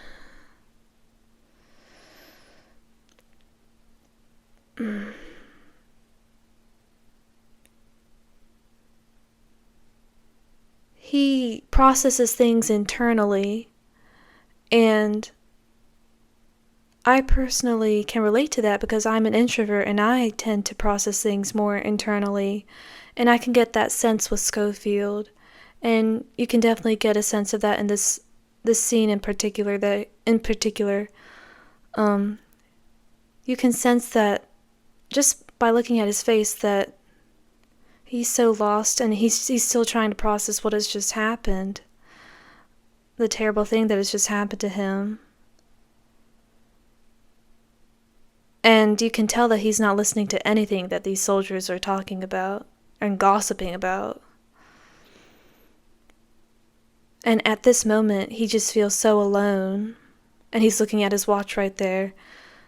He processes things internally, and I personally can relate to that because I'm an introvert and I tend to process things more internally, and I can get that sense with Schofield, and you can definitely get a sense of that in this scene in particular. You can sense that just by looking at his face that he's so lost, and he's still trying to process what has just happened, the terrible thing that has just happened to him. And you can tell that he's not listening to anything that these soldiers are talking about and gossiping about. And at this moment, he just feels so alone. And he's looking at his watch right there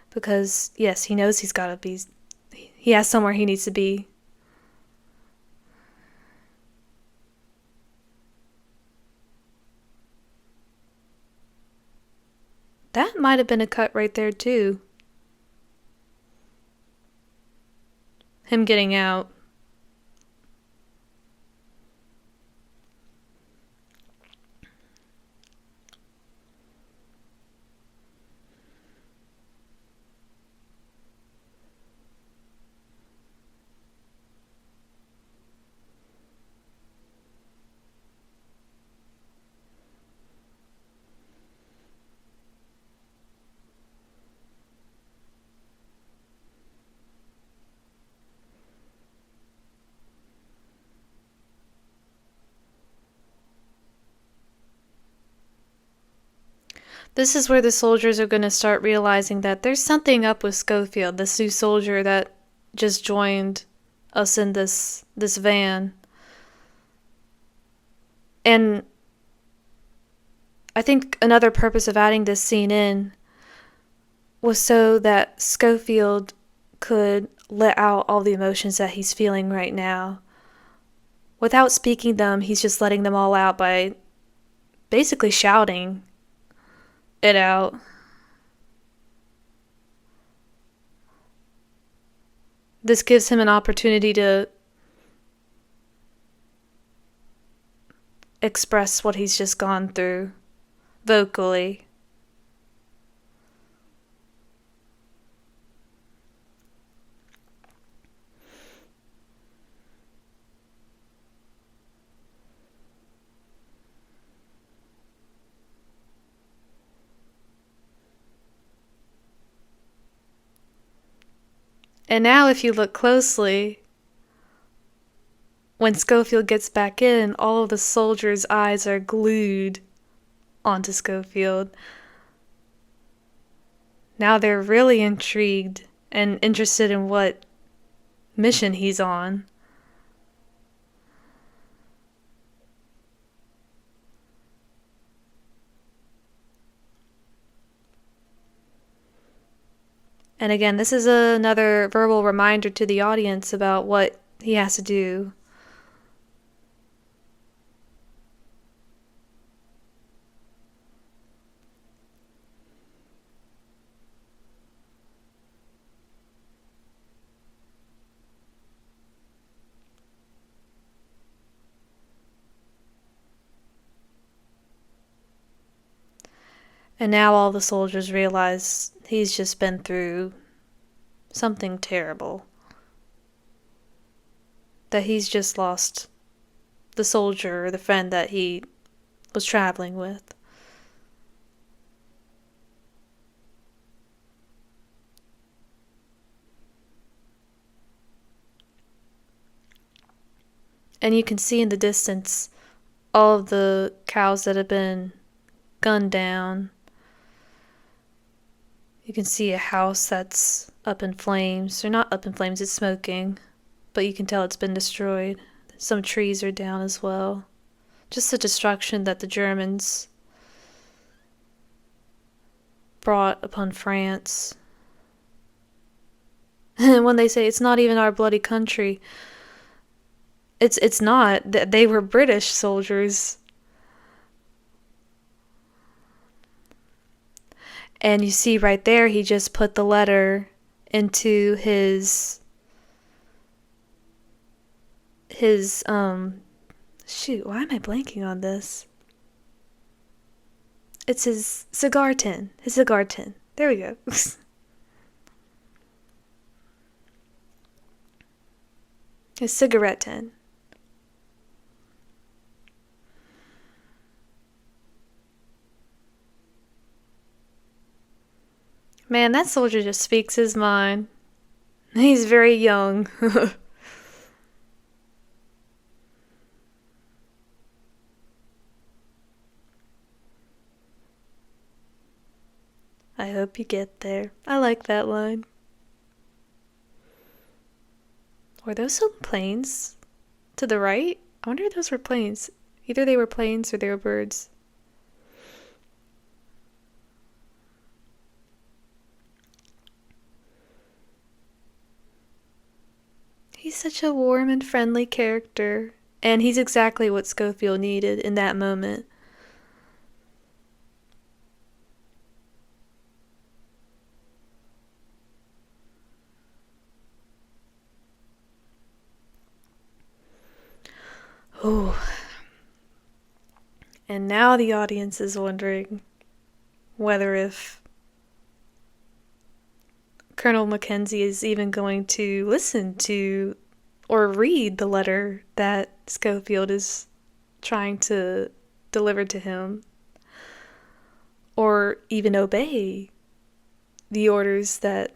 because, yes, he knows he has somewhere he needs to be. That might have been a cut right there, too. Him getting out. This is where the soldiers are going to start realizing that there's something up with Schofield, this new soldier that just joined us in this van. And I think another purpose of adding this scene in was so that Schofield could let out all the emotions that he's feeling right now. Without speaking them, he's just letting them all out by basically shouting it out. This gives him an opportunity to express what he's just gone through vocally. And now if you look closely, when Schofield gets back in, all of the soldiers' eyes are glued onto Schofield. Now they're really intrigued and interested in what mission he's on. And again, this is another verbal reminder to the audience about what he has to do. And now all the soldiers realize he's just been through something terrible. That he's just lost the soldier or the friend that he was traveling with. And you can see in the distance all of the cows that have been gunned down. You can see a house that's up in flames. They're not up in flames, it's smoking, but you can tell it's been destroyed. Some trees are down as well. Just the destruction that the Germans brought upon France. And when they say it's not even our bloody country, it's not. They were British soldiers. And you see right there, he just put the letter into his shoot, why am I blanking on this? It's his cigar tin. His cigar tin. There we go. His cigarette tin. Man, that soldier just speaks his mind. He's very young. I hope you get there. I like that line. Were those some planes to the right? I wonder if those were planes. Either they were planes or they were birds. He's such a warm and friendly character, and he's exactly what Schofield needed in that moment. Oh. And now the audience is wondering whether if Colonel Mackenzie is even going to listen to or read the letter that Schofield is trying to deliver to him, or even obey the orders that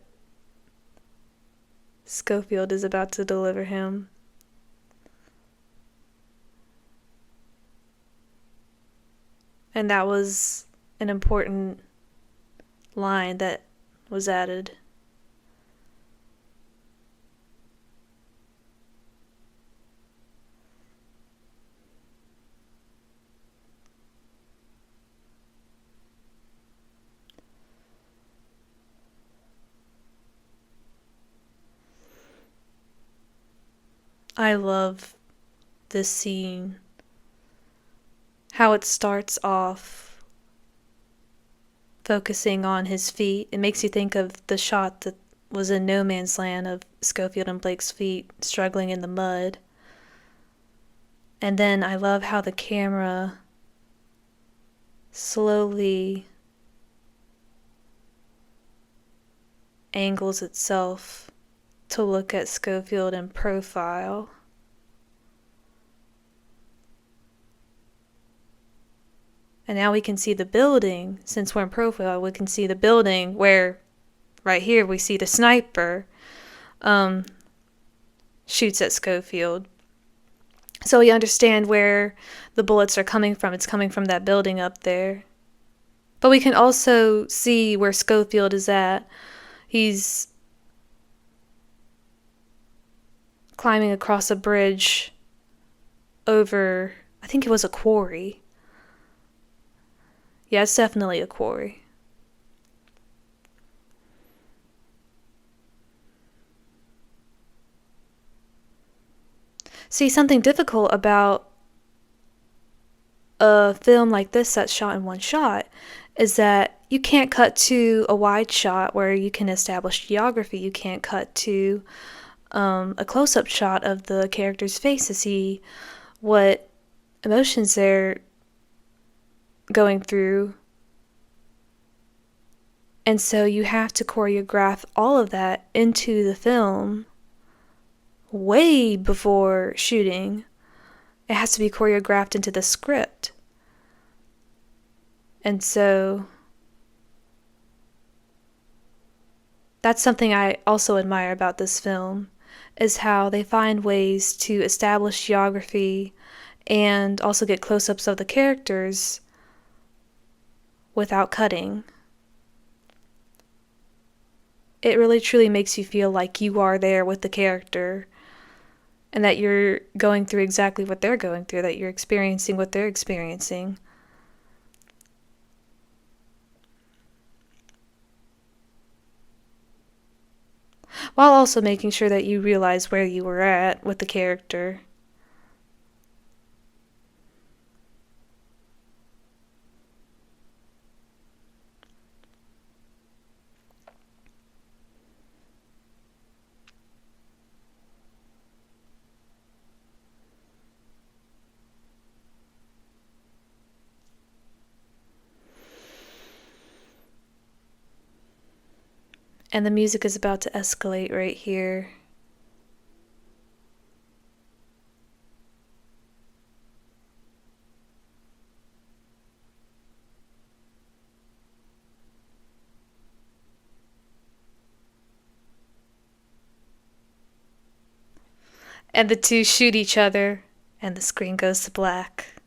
Schofield is about to deliver him. And that was an important line that was added. I love this scene. How it starts off focusing on his feet. It makes you think of the shot that was in No Man's Land of Schofield and Blake's feet struggling in the mud. And then I love how the camera slowly angles itself to look at Schofield in profile. And now we can see the building. Since we're in profile, we can see the building where, right here, we see the sniper shoots at Schofield. So we understand where the bullets are coming from. It's coming from that building up there. But we can also see where Schofield is at. He's climbing across a bridge over, I think it was a quarry. Yeah, it's definitely a quarry. See, something difficult about a film like this that's shot in one shot is that you can't cut to a wide shot where you can establish geography. You can't cut to a close-up shot of the character's face to see what emotions they're going through. And so you have to choreograph all of that into the film way before shooting. It has to be choreographed into the script. And so that's something I also admire about this film, is how they find ways to establish geography and also get close-ups of the characters without cutting. It really truly makes you feel like you are there with the character and that you're going through exactly what they're going through, that you're experiencing what they're experiencing. While also making sure that you realize where you were at with the character. And the music is about to escalate right here. And the two shoot each other, and the screen goes to black.